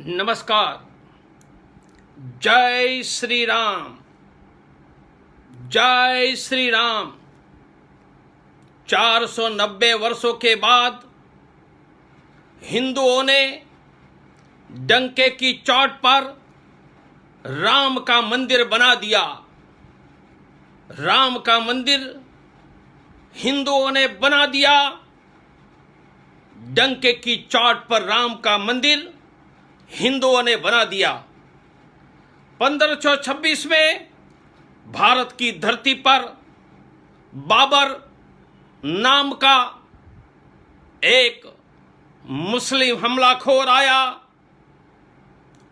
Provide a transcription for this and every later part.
नमस्कार। जय श्री राम। जय श्री राम। 490 वर्षों के बाद हिंदुओं ने डंके की चोट पर राम का मंदिर बना दिया। राम का मंदिर हिंदुओं ने बना दिया। डंके की चोट पर राम का मंदिर हिंदुओं ने बना दिया। 1526 में भारत की धरती पर बाबर नाम का एक मुस्लिम हमलाखोर आया।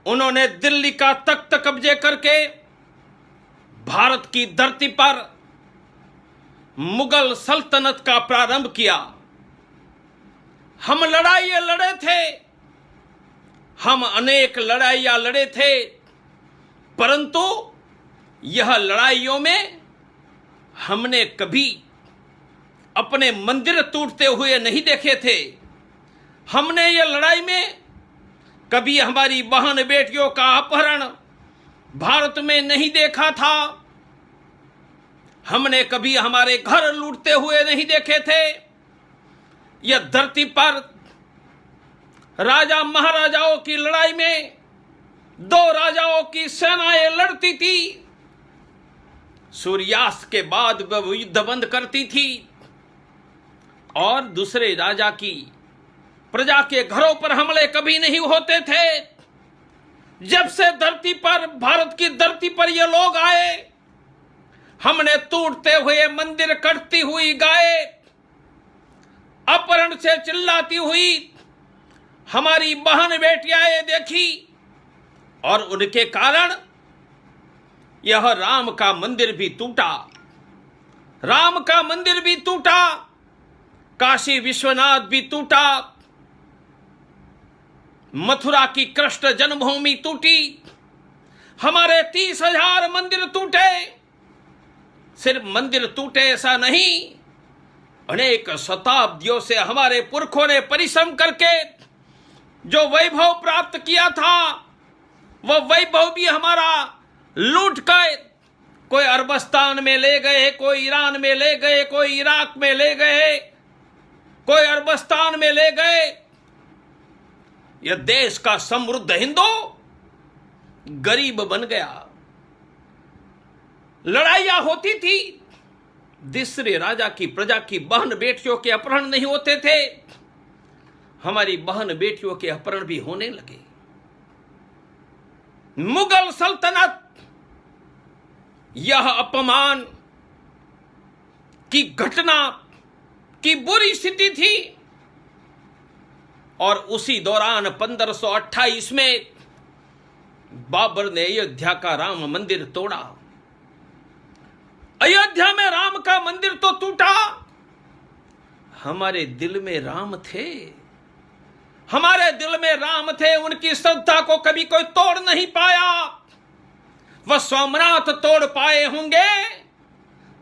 उन्होंने दिल्ली का तख्त कब्जे करके भारत की धरती पर मुगल सल्तनत का प्रारंभ किया। हम लड़ाइयां लड़े थे, हम अनेक लड़ाइयां लड़े थे, परंतु यह लड़ाइयों में हमने कभी अपने मंदिर टूटते हुए नहीं देखे थे। हमने यह लड़ाई में कभी हमारी बहन बेटियों का अपहरण भारत में नहीं देखा था। हमने कभी हमारे घर लूटते हुए नहीं देखे थे। यह धरती पर राजा महाराजाओं की लड़ाई में दो राजाओं की सेनाएं लड़ती थी। सूर्यास्त के बाद वह युद्ध बंद करती थी और दूसरे राजा की प्रजा के घरों पर हमले कभी नहीं होते थे। जब से धरती पर, भारत की धरती पर ये लोग आए, हमने टूटते हुए मंदिर, कटती हुई गाय, अपहरण से चिल्लाती हुई हमारी बहन बेटियां देखी और उनके कारण यह राम का मंदिर भी टूटा। राम का मंदिर भी टूटा, काशी विश्वनाथ भी टूटा, मथुरा की कृष्ण जन्मभूमि टूटी, हमारे 30,000 मंदिर टूटे। सिर्फ मंदिर टूटे ऐसा नहीं, अनेक शताब्दियों से हमारे पुरखों ने परिश्रम करके जो वैभव प्राप्त किया था, वह वैभव भी हमारा लूट कर कोई अरबस्तान में ले गए, कोई ईरान में ले गए, कोई इराक में ले गए, कोई अरबस्तान में ले गए। यह देश का समृद्ध हिंदू गरीब बन गया। लड़ाइयां होती थी, दूसरे राजा की प्रजा की बहन बेटियों के अपहरण नहीं होते थे। हमारी बहन बेटियों के अपहरण भी होने लगे। मुगल सल्तनत यह अपमान की घटना की बुरी स्थिति थी और उसी दौरान 1528 में बाबर ने अयोध्या का राम मंदिर तोड़ा। अयोध्या में राम का मंदिर तो टूटा, हमारे दिल में राम थे। हमारे दिल में राम थे। उनकी श्रद्धा को कभी कोई तोड़ नहीं पाया। वह सोमनाथ तोड़ पाए होंगे,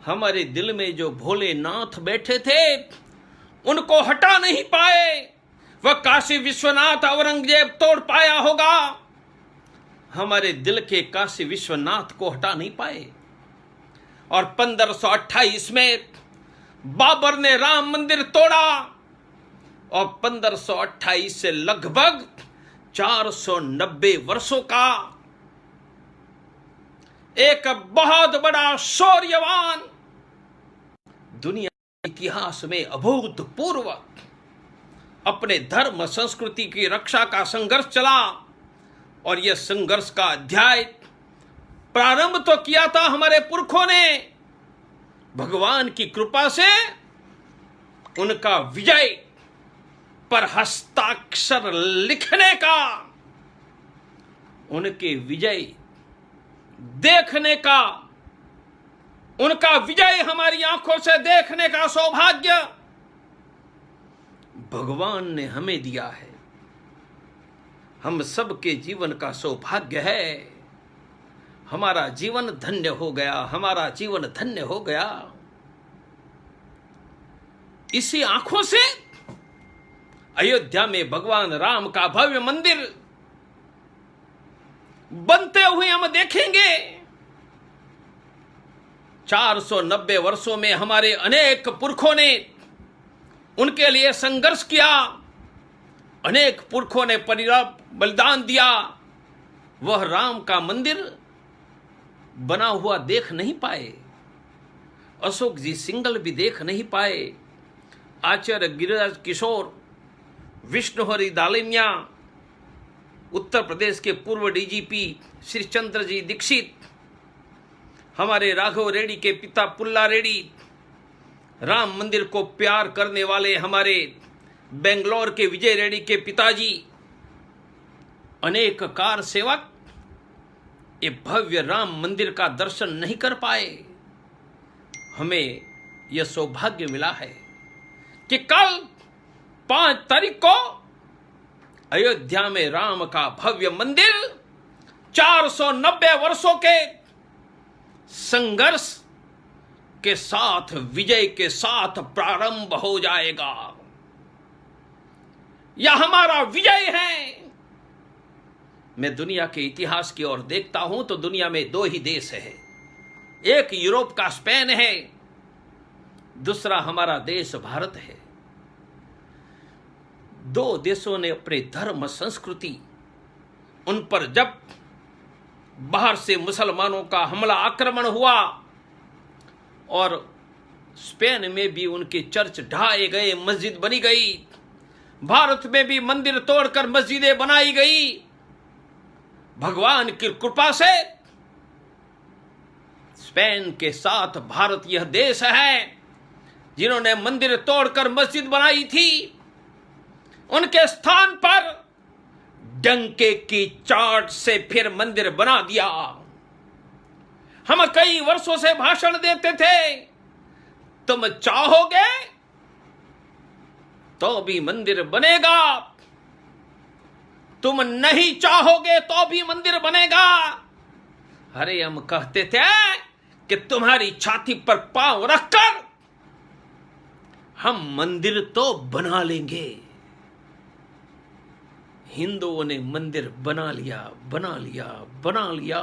हमारे दिल में जो भोलेनाथ बैठे थे उनको हटा नहीं पाए। वह काशी विश्वनाथ औरंगजेब तोड़ पाया होगा, हमारे दिल के काशी विश्वनाथ को हटा नहीं पाए। और 1528 में बाबर ने राम मंदिर तोड़ा और 1528 से लगभग 490 वर्षों का एक बहुत बड़ा शौर्यवान, दुनिया के इतिहास में अभूतपूर्व अपने धर्म संस्कृति की रक्षा का संघर्ष चला। और यह संघर्ष का अध्याय प्रारंभ तो किया था हमारे पुरखों ने। भगवान की कृपा से उनका विजय पर हस्ताक्षर लिखने का, उनके विजय देखने का, उनका विजय हमारी आंखों से देखने का सौभाग्य भगवान ने हमें दिया है। हम सबके जीवन का सौभाग्य है। हमारा जीवन धन्य हो गया, हमारा जीवन धन्य हो गया। इसी आंखों से अयोध्या में भगवान राम का भव्य मंदिर बनते हुए हम देखेंगे। 490 वर्षों में हमारे अनेक पुरखों ने उनके लिए संघर्ष किया, अनेक पुरखों ने बलिदान दिया। वह राम का मंदिर बना हुआ देख नहीं पाए, अशोक जी सिंगल भी देख नहीं पाए, आचार्य गिरिराज किशोर, विष्णुहरि दालिमिया, उत्तर प्रदेश के पूर्व डीजीपी श्री चंद्र जी दीक्षित, हमारे राघव रेड्डी के पिता पुल्ला रेड्डी, राम मंदिर को प्यार करने वाले हमारे बेंगलोर के विजय रेड्डी के पिताजी, अनेक कार सेवक ये भव्य राम मंदिर का दर्शन नहीं कर पाए। हमें यह सौभाग्य मिला है कि कल 5 तारीख को अयोध्या में राम का भव्य मंदिर 490 वर्षों के संघर्ष के साथ, विजय के साथ प्रारंभ हो जाएगा। यह हमारा विजय है। मैं दुनिया के इतिहास की ओर देखता हूं तो दुनिया में 2 ही देश है, एक यूरोप का स्पेन है, दूसरा हमारा देश भारत है। 2 देशों ने अपने धर्म संस्कृति, उन पर जब बाहर से मुसलमानों का हमला आक्रमण हुआ और स्पेन में भी उनके चर्च ढाए गए, मस्जिद बनी गई, भारत में भी मंदिर तोड़कर मस्जिदें बनाई गई। भगवान की कृपा से स्पेन के साथ भारत यह देश है जिन्होंने मंदिर तोड़कर मस्जिद बनाई थी, उनके स्थान पर डंके की चाट से फिर मंदिर बना दिया। हम कई वर्षों से भाषण देते थे, तुम चाहोगे तो भी मंदिर बनेगा, तुम नहीं चाहोगे तो भी मंदिर बनेगा। अरे हम कहते थे कि तुम्हारी छाती पर पांव रखकर हम मंदिर तो बना लेंगे। हिंदुओं ने मंदिर बना लिया, बना लिया, बना लिया,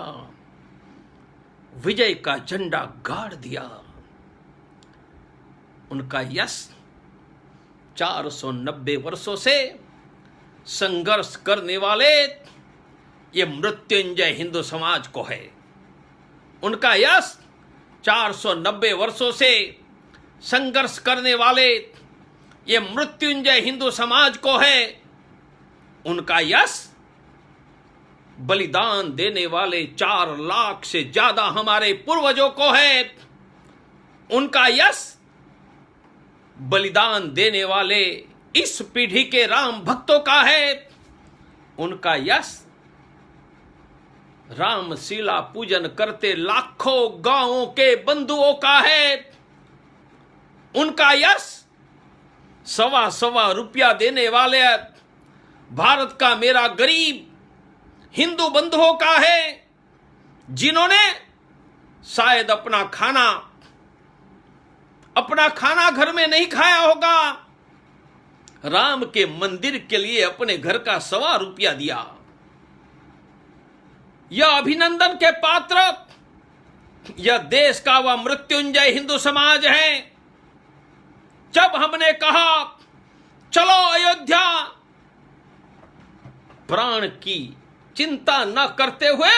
विजय का झंडा गाड़ दिया। उनका यश 490 वर्षों से संघर्ष करने वाले ये मृत्युंजय हिंदू समाज को है। उनका यश 490 वर्षों से संघर्ष करने वाले ये मृत्युंजय हिंदू समाज को है। उनका यश बलिदान देने वाले 4 लाख से ज्यादा हमारे पूर्वजों को है। उनका यश बलिदान देने वाले इस पीढ़ी के राम भक्तों का है। उनका यश रामशिला पूजन करते लाखों गांवों के बंधुओं का है। उनका यश 1.25 रुपया देने वाले भारत का मेरा गरीब हिंदू बंधुओं का है, जिन्होंने शायद अपना खाना घर में नहीं खाया होगा, राम के मंदिर के लिए अपने घर का 1.25 रुपया दिया। यह अभिनंदन के पात्र यह देश का वह मृत्युंजय हिंदू समाज है। जब हमने कहा चलो अयोध्या, प्राण की चिंता न करते हुए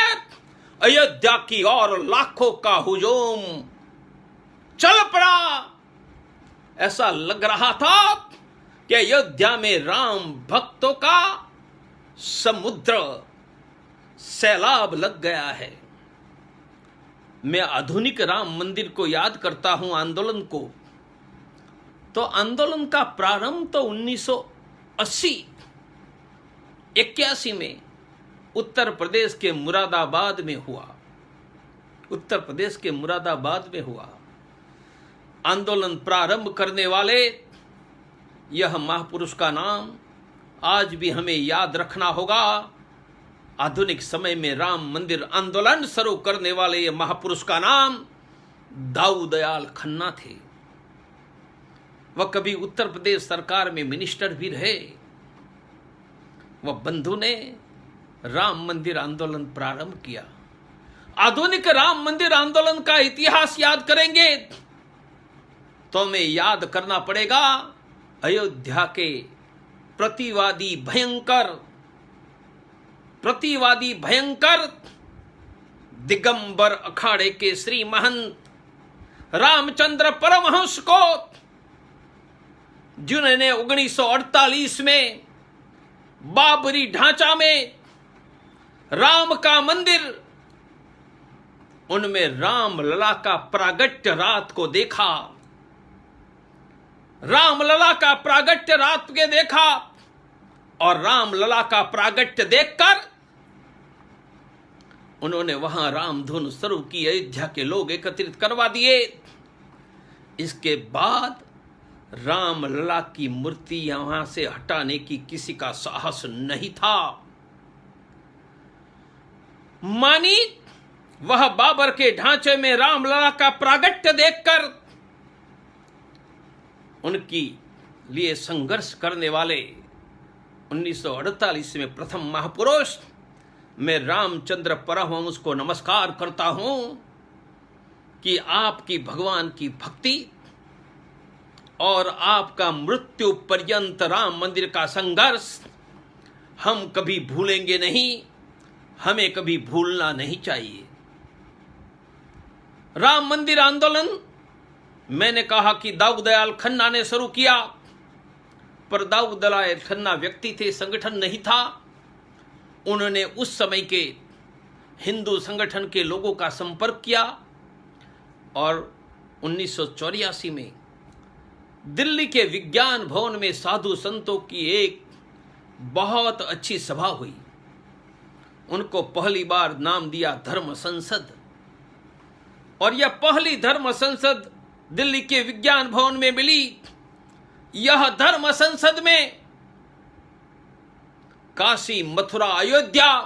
अयोध्या की ओर लाखों का हुजूम चल पड़ा। ऐसा लग रहा था कि अयोध्या में राम भक्तों का समुद्र, सैलाब लग गया है। मैं आधुनिक राम मंदिर को याद करता हूं, आंदोलन को, तो आंदोलन का प्रारंभ तो 1980-81 में उत्तर प्रदेश के मुरादाबाद में हुआ। उत्तर प्रदेश के मुरादाबाद में हुआ। आंदोलन प्रारंभ करने वाले यह महापुरुष का नाम आज भी हमें याद रखना होगा। आधुनिक समय में राम मंदिर आंदोलन शुरू करने वाले यह महापुरुष का नाम दाऊ दयाल खन्ना थे। वह कभी उत्तर प्रदेश सरकार में मिनिस्टर भी रहे। वह बंधु ने राम मंदिर आंदोलन प्रारंभ किया। आधुनिक राम मंदिर आंदोलन का इतिहास याद करेंगे तो हमें याद करना पड़ेगा अयोध्या के प्रतिवादी भयंकर दिगंबर अखाड़े के श्री महंत रामचंद्र परमहंस को, जिन्होंने 1948 में बाबरी ढांचा में राम का मंदिर, उनमें राम लला का प्रागट्य रात को देखा, राम लला का प्रागट्य रात के देखा, और राम लला का प्रागट्य देखकर उन्होंने वहां रामधुन शुरू की, अयोध्या के लोग एकत्रित करवा दिए। इसके बाद राम लला की मूर्ति यहां से हटाने की किसी का साहस नहीं था। मानी वह बाबर के ढांचे में राम लला का प्रागट्य देखकर उनकी लिए संघर्ष करने वाले 1948 में प्रथम महापुरुष मैं रामचंद्र परमहंस को नमस्कार करता हूं कि आपकी भगवान की भक्ति और आपका मृत्यु पर्यंत राम मंदिर का संघर्ष हम कभी भूलेंगे नहीं, हमें कभी भूलना नहीं चाहिए। राम मंदिर आंदोलन मैंने कहा कि दाऊद दयाल खन्ना ने शुरू किया, पर दाऊद दयाल खन्ना व्यक्ति थे, संगठन नहीं था। उन्होंने उस समय के हिंदू संगठन के लोगों का संपर्क किया और 1984 में दिल्ली के विज्ञान भवन में साधु संतों की एक बहुत अच्छी सभा हुई। उनको पहली बार नाम दिया धर्म संसद, और यह पहली धर्म संसद दिल्ली के विज्ञान भवन में मिली। यह धर्म संसद में काशी, मथुरा, अयोध्या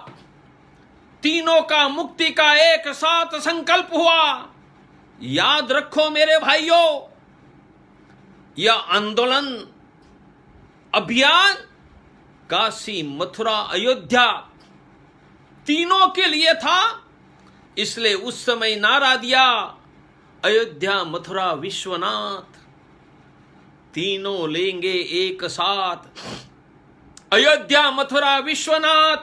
तीनों का मुक्ति का एक साथ संकल्प हुआ। याद रखो मेरे भाइयों, यह आंदोलन अभियान काशी, मथुरा, अयोध्या तीनों के लिए था। इसलिए उस समय नारा दिया, अयोध्या, मथुरा, विश्वनाथ तीनों लेंगे एक साथ। अयोध्या, मथुरा, विश्वनाथ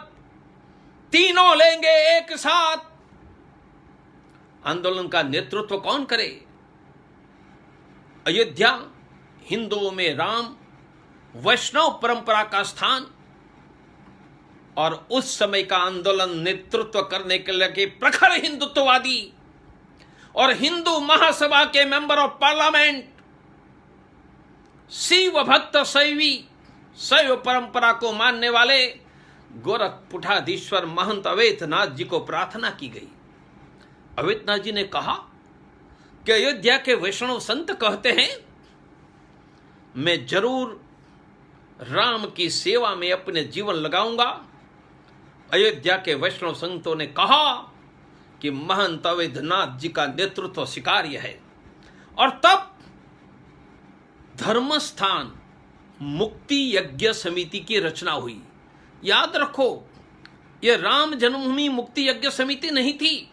तीनों लेंगे एक साथ। आंदोलन का नेतृत्व कौन करे? अयोध्या हिंदुओं में राम, वैष्णव परंपरा का स्थान, और उस समय का आंदोलन नेतृत्व करने के लिए प्रखर हिंदुत्ववादी और हिंदू महासभा के मेंबर ऑफ पार्लियामेंट, शिव भक्त शैव परंपरा को मानने वाले गोरखपुठाधीश्वर महंत अवैधनाथ जी को प्रार्थना की गई। अवैधनाथ जी ने कहा कि अयोध्या के वैष्णव संत कहते हैं, मैं जरूर राम की सेवा में अपने जीवन लगाऊंगा। अयोध्या के वैष्णव संतों ने कहा कि महंत अवैधनाथ जी का नेतृत्व स्वीकार्य है, और तब धर्मस्थान मुक्ति यज्ञ समिति की रचना हुई। याद रखो, यह राम जन्मभूमि मुक्ति यज्ञ समिति नहीं थी,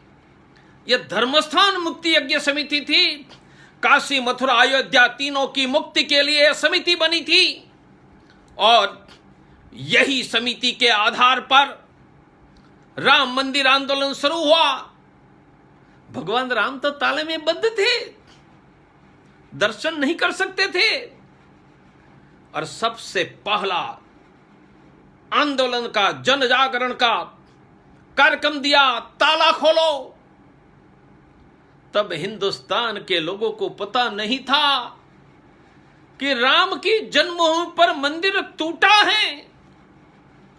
यह धर्मस्थान मुक्ति यज्ञ समिति थी। काशी, मथुरा, अयोध्या तीनों की मुक्ति के लिए यह समिति बनी थी, और यही समिति के आधार पर राम मंदिर आंदोलन शुरू हुआ। भगवान राम तो ताले में बंद थे, दर्शन नहीं कर सकते थे, और सबसे पहला आंदोलन का, जन जागरण का कार्यक्रम दिया, ताला खोलो। तब हिंदुस्तान के लोगों को पता नहीं था कि राम की जन्मभूमि पर मंदिर टूटा है।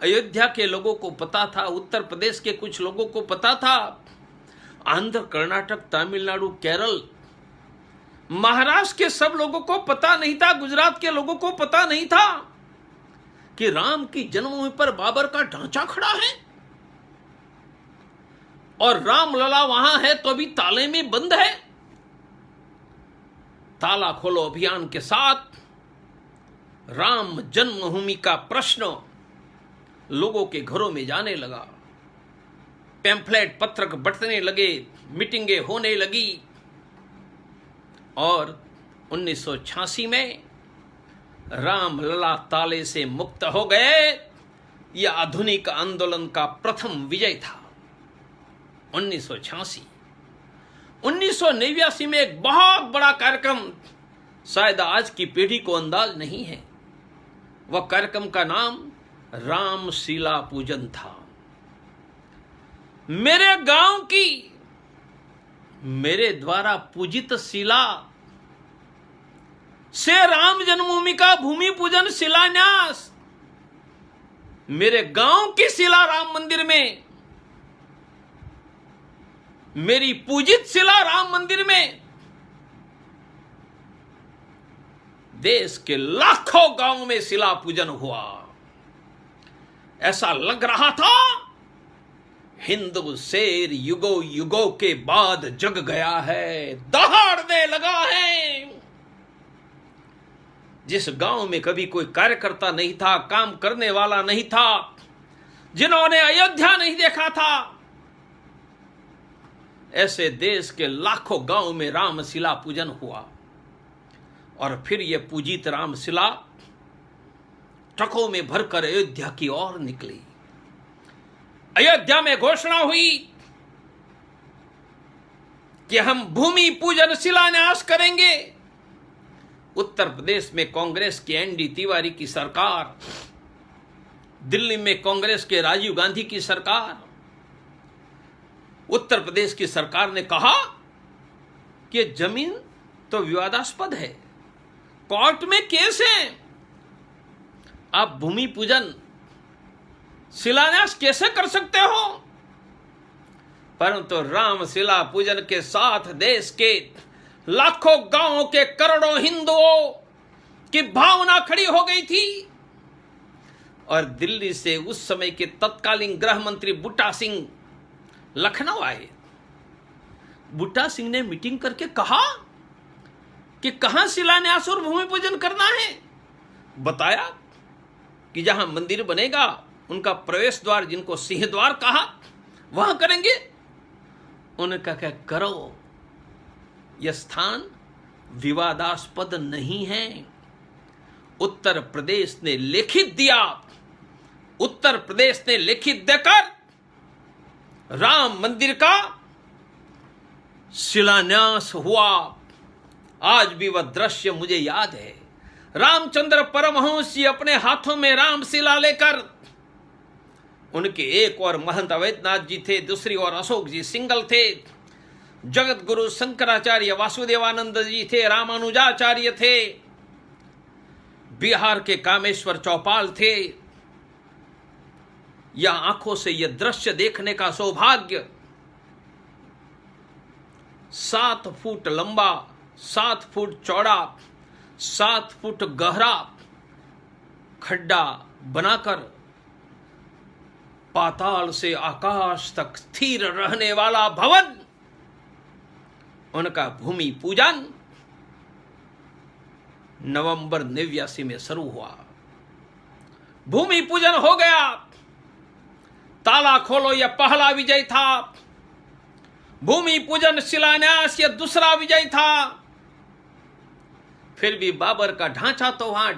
अयोध्या के लोगों को पता था, उत्तर प्रदेश के कुछ लोगों को पता था, आंध्र, कर्नाटक, तमिलनाडु, केरल, महाराष्ट्र के सब लोगों को पता नहीं था, गुजरात के लोगों को पता नहीं था कि राम की जन्मभूमि पर बाबर का ढांचा खड़ा है और राम लला वहां है तो अभी ताले में बंद है। ताला खोलो अभियान के साथ राम जन्मभूमि का प्रश्न लोगों के घरों में जाने लगा, पैम्फलेट पत्रक बंटने लगे, मीटिंगें होने लगी और 1986 में रामलला ताले से मुक्त हो गए। यह आधुनिक आंदोलन का प्रथम विजय था। 1986 1989 में एक बहुत बड़ा कार्यक्रम, शायद आज की पीढ़ी को अंदाज नहीं है। वह कार्यक्रम का नाम रामशिला पूजन था। मेरे गांव की मेरे द्वारा पूजित शिला से राम जन्मभूमि का भूमि पूजन शिलान्यास, मेरे गांव की शिला राम मंदिर में, मेरी पूजित शिला राम मंदिर में, देश के लाखों गांवों में शिला पूजन हुआ। ऐसा लग रहा था हिंदू शेर युगों युगों के बाद जग गया है, दहाड़ने लगा है। जिस गांव में कभी कोई कार्यकर्ता नहीं था, काम करने वाला नहीं था, जिन्होंने अयोध्या नहीं देखा था, ऐसे देश के लाखों गांव में रामशिला पूजन हुआ। और फिर यह पूजित रामशिला ट्रकों में भरकर अयोध्या की ओर निकली। अयोध्या में घोषणा हुई कि हम भूमि पूजन शिलान्यास करेंगे। उत्तर प्रदेश में कांग्रेस की एनडी तिवारी की सरकार, दिल्ली में कांग्रेस के राजीव गांधी की सरकार, उत्तर प्रदेश की सरकार ने कहा कि जमीन तो विवादास्पद है, कोर्ट में केस है, आप भूमि पूजन शिलान्यास कैसे कर सकते हो? परंतु रामशिला पूजन के साथ देश के लाखों गांवों के करोड़ों हिंदुओं की भावना खड़ी हो गई थी। और दिल्ली से उस समय के तत्कालीन गृह मंत्री बूटा सिंह लखनऊ आए। बूटा सिंह ने मीटिंग करके कहा कि कहां शिलान्यास और भूमि पूजन करना है। बताया कि जहां मंदिर बनेगा उनका प्रवेश द्वार, जिनको सिंह द्वार कहा, वहां करेंगे। उन्होंने कहा क्या करो, यह स्थान विवादास्पद नहीं है। उत्तर प्रदेश ने लिखित दिया, उत्तर प्रदेश ने लिखित देकर राम मंदिर का शिलान्यास हुआ। आज भी वह दृश्य मुझे याद है। रामचंद्र परमहंस जी अपने हाथों में रामशिला लेकर, उनके एक और महंत अवैधनाथ जी थे, दूसरी ओर अशोक जी सिंगल थे, जगत गुरु शंकराचार्य वासुदेवानंद जी थे, रामानुजाचार्य थे, बिहार के कामेश्वर चौपाल थे। यह आंखों से यह दृश्य देखने का सौभाग्य, 7 फुट लंबा, 7 फुट चौड़ा, 7 फुट गहरा खड्डा बनाकर पाताल से आकाश तक स्थिर रहने वाला भवन, उनका भूमि पूजन नवंबर 89 में शुरू हुआ। भूमि पूजन हो गया, ताला खोलो यह पहला विजय था। भूमि पूजन शिलान्यास यह दूसरा विजय था। फिर भी बाबर का ढांचा तो वहां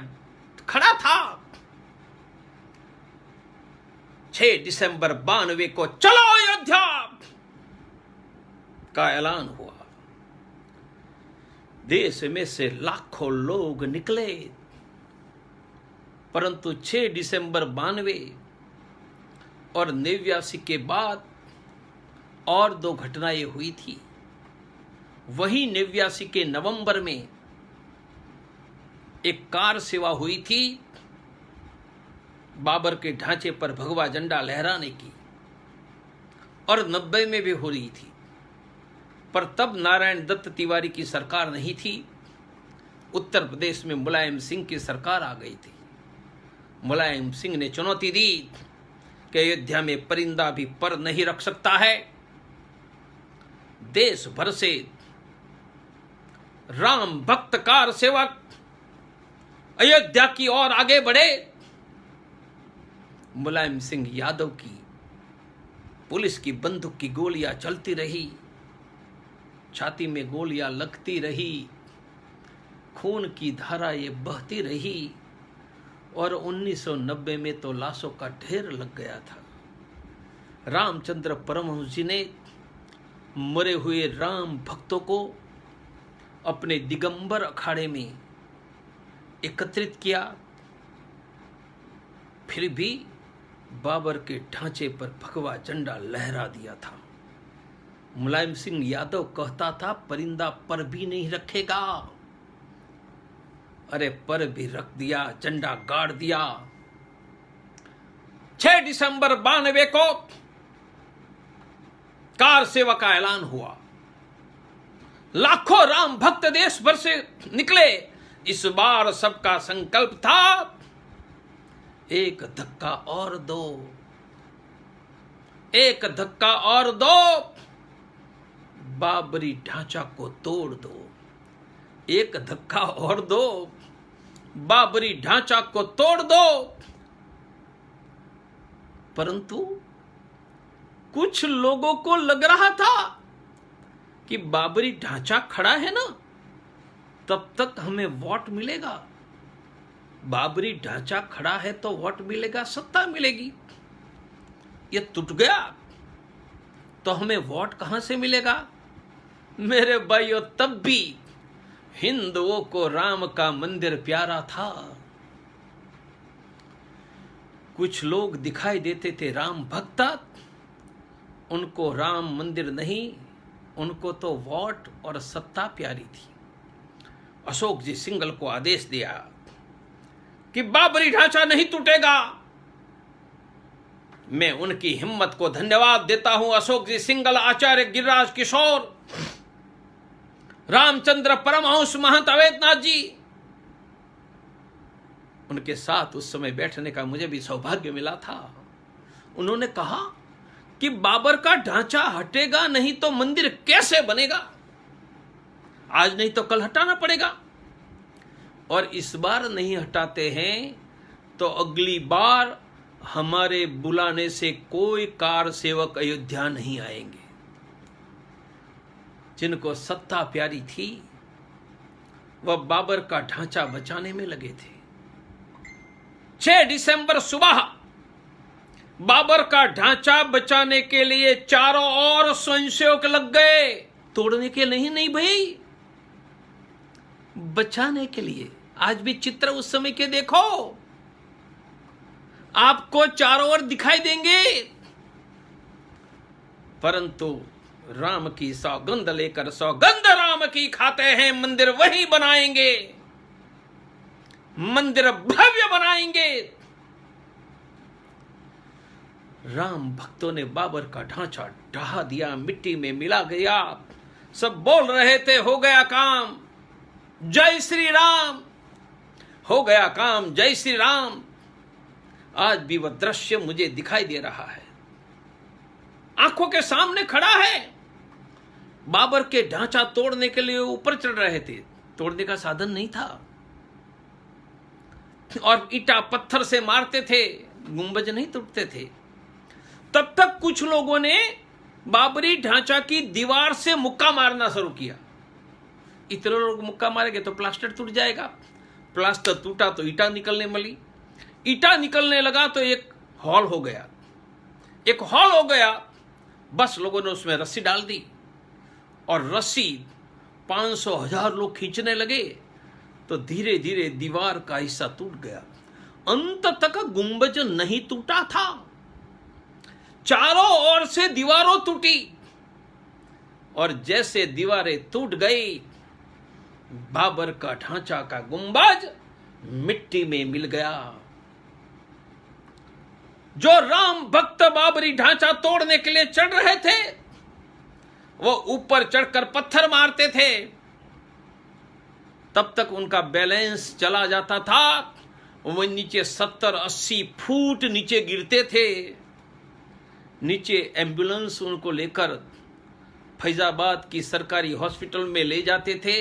खड़ा था। 6 दिसंबर 92 को चलो अयोध्या का ऐलान हुआ। देश में से लाखों लोग निकले, परंतु 6 दिसंबर 92 और 89 के बाद और 2 घटनाएं हुई थी। वही 89 के नवंबर में एक कार सेवा हुई थी बाबर के ढांचे पर भगवा झंडा लहराने की, और 90 में भी हो रही थी। पर तब नारायण दत्त तिवारी की सरकार नहीं थी, उत्तर प्रदेश में मुलायम सिंह की सरकार आ गई थी। मुलायम सिंह ने चुनौती दी कि अयोध्या में परिंदा भी पर नहीं रख सकता है। देश भर से राम भक्त कार सेवक अयोध्या की ओर आगे बढ़े मुलायम सिंह यादव की पुलिस की बंदूक की गोलियां चलती रही, छाती में गोलियां लगती रही, खून की धारा ये बहती रही और 1990 में तो लाशों का ढेर लग गया था। रामचंद्र परमहंस जी ने मरे हुए राम भक्तों को अपने दिगंबर अखाड़े में एकत्रित किया, फिर भी बाबर के ढांचे पर भगवा झंडा लहरा दिया था। मुलायम सिंह यादव कहता था परिंदा पर भी नहीं रखेगा, अरे पर भी रख दिया, झंडा गाड़ दिया। 6 दिसंबर 92 को कार सेवा का ऐलान हुआ। लाखों राम भक्त देश भर से निकले। इस बार सबका संकल्प था एक धक्का और दो, एक धक्का और दो, बाबरी ढांचा को तोड़ दो, एक धक्का और दो, बाबरी ढांचा को तोड़ दो। परंतु कुछ लोगों को लग रहा था कि बाबरी ढांचा खड़ा है ना, तब तक हमें वोट मिलेगा। बाबरी ढांचा खड़ा है तो वोट मिलेगा, सत्ता मिलेगी। ये टूट गया तो हमें वोट कहां से मिलेगा? मेरे भाइयों, तब भी हिंदुओं को राम का मंदिर प्यारा था। कुछ लोग दिखाई देते थे राम भक्त, उनको राम मंदिर नहीं, उनको तो वोट और सत्ता प्यारी थी। अशोक जी सिंघल को आदेश दिया कि बाबरी ढांचा नहीं टूटेगा। मैं उनकी हिम्मत को धन्यवाद देता हूं। अशोक जी सिंघल, आचार्य गिरिराज किशोर, रामचंद्र परमहंस महंत अवैधनाथ जी, उनके साथ उस समय बैठने का मुझे भी सौभाग्य मिला था। उन्होंने कहा कि बाबर का ढांचा हटेगा नहीं तो मंदिर कैसे बनेगा? आज नहीं तो कल हटाना पड़ेगा, और इस बार नहीं हटाते हैं तो अगली बार हमारे बुलाने से कोई कार सेवक अयोध्या नहीं आएंगे। जिनको सत्ता प्यारी थी वह बाबर का ढांचा बचाने में लगे थे। 6 दिसंबर सुबह बाबर का ढांचा बचाने के लिए चारों ओर स्वयंसेवक लग गए। तोड़ने के नहीं भाई, बचाने के लिए। आज भी चित्र उस समय के देखो, आपको चारों ओर दिखाई देंगे। परंतु राम की सौगंध लेकर, सौगंध राम की खाते हैं, मंदिर वही बनाएंगे, मंदिर भव्य बनाएंगे। राम भक्तों ने बाबर का ढांचा ढहा दिया, मिट्टी में मिला गया। सब बोल रहे थे हो गया काम, जय श्री राम, हो गया काम, जय श्री राम। आज भी वह दृश्य मुझे दिखाई दे रहा है, आंखों के सामने खड़ा है। बाबर के ढांचा तोड़ने के लिए ऊपर चढ़ रहे थे, तोड़ने का साधन नहीं था, और ईटा पत्थर से मारते थे, गुंबज नहीं टूटते थे। तब तक कुछ लोगों ने बाबरी ढांचा की दीवार से मुक्का मारना शुरू किया। इतने लोग मुक्का मारेंगे तो प्लास्टर टूट जाएगा। प्लास्टर टूटा तो ईटा निकलने मली, ईटा निकलने लगा तो एक हॉल हो गया, एक हॉल हो गया। बस लोगों ने उसमें रस्सी डाल दी, और रस्सी 500,000 लोग खींचने लगे तो धीरे धीरे दीवार का हिस्सा टूट गया। अंत तक गुंबज नहीं टूटा था, चारों ओर से दीवारों टूटी, और जैसे दीवारें टूट गई, बाबर का ढांचा का गुंबज मिट्टी में मिल गया। जो राम भक्त बाबरी ढांचा तोड़ने के लिए चढ़ रहे थे, वो ऊपर चढ़कर पत्थर मारते थे, तब तक उनका बैलेंस चला जाता था। वो नीचे 70-80 फुट नीचे गिरते थे। नीचे एम्बुलेंस उनको लेकर फैजाबाद की सरकारी हॉस्पिटल में ले जाते थे।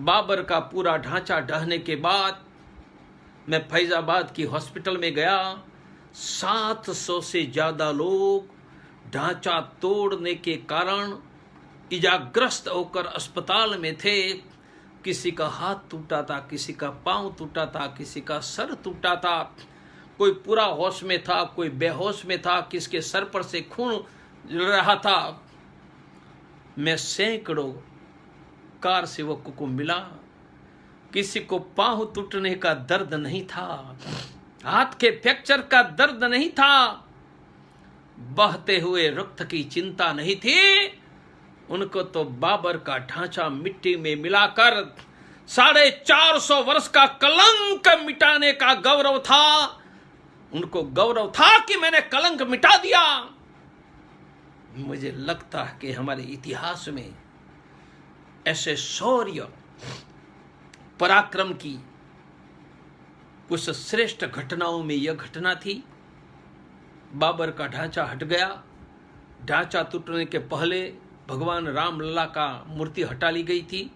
बाबर का पूरा ढांचा ढहने के बाद मैं फैजाबाद की हॉस्पिटल में गया। 700 से ज्यादा लोग ढांचा तोड़ने के कारण इजाग्रस्त होकर अस्पताल में थे। किसी का हाथ टूटा था, किसी का पांव टूटा था, किसी का सर टूटा था, कोई पूरा होश में था, कोई बेहोश में था, किसके सर पर से खून रहा था। मैं सैकड़ों कार सेवकों को मिला, किसी को पांव टूटने का दर्द नहीं था, हाथ के फ्रैक्चर का दर्द नहीं था, बहते हुए रक्त की चिंता नहीं थी। उनको तो बाबर का ढांचा मिट्टी में मिलाकर 450 वर्ष का कलंक मिटाने का गौरव था। उनको गौरव था कि मैंने कलंक मिटा दिया। मुझे लगता है कि हमारे इतिहास में ऐसे शौर्य पराक्रम की कुछ श्रेष्ठ घटनाओं में यह घटना थी। बाबर का ढांचा हट गया। ढांचा टूटने के पहले भगवान रामलला का मूर्ति हटा ली गई थी।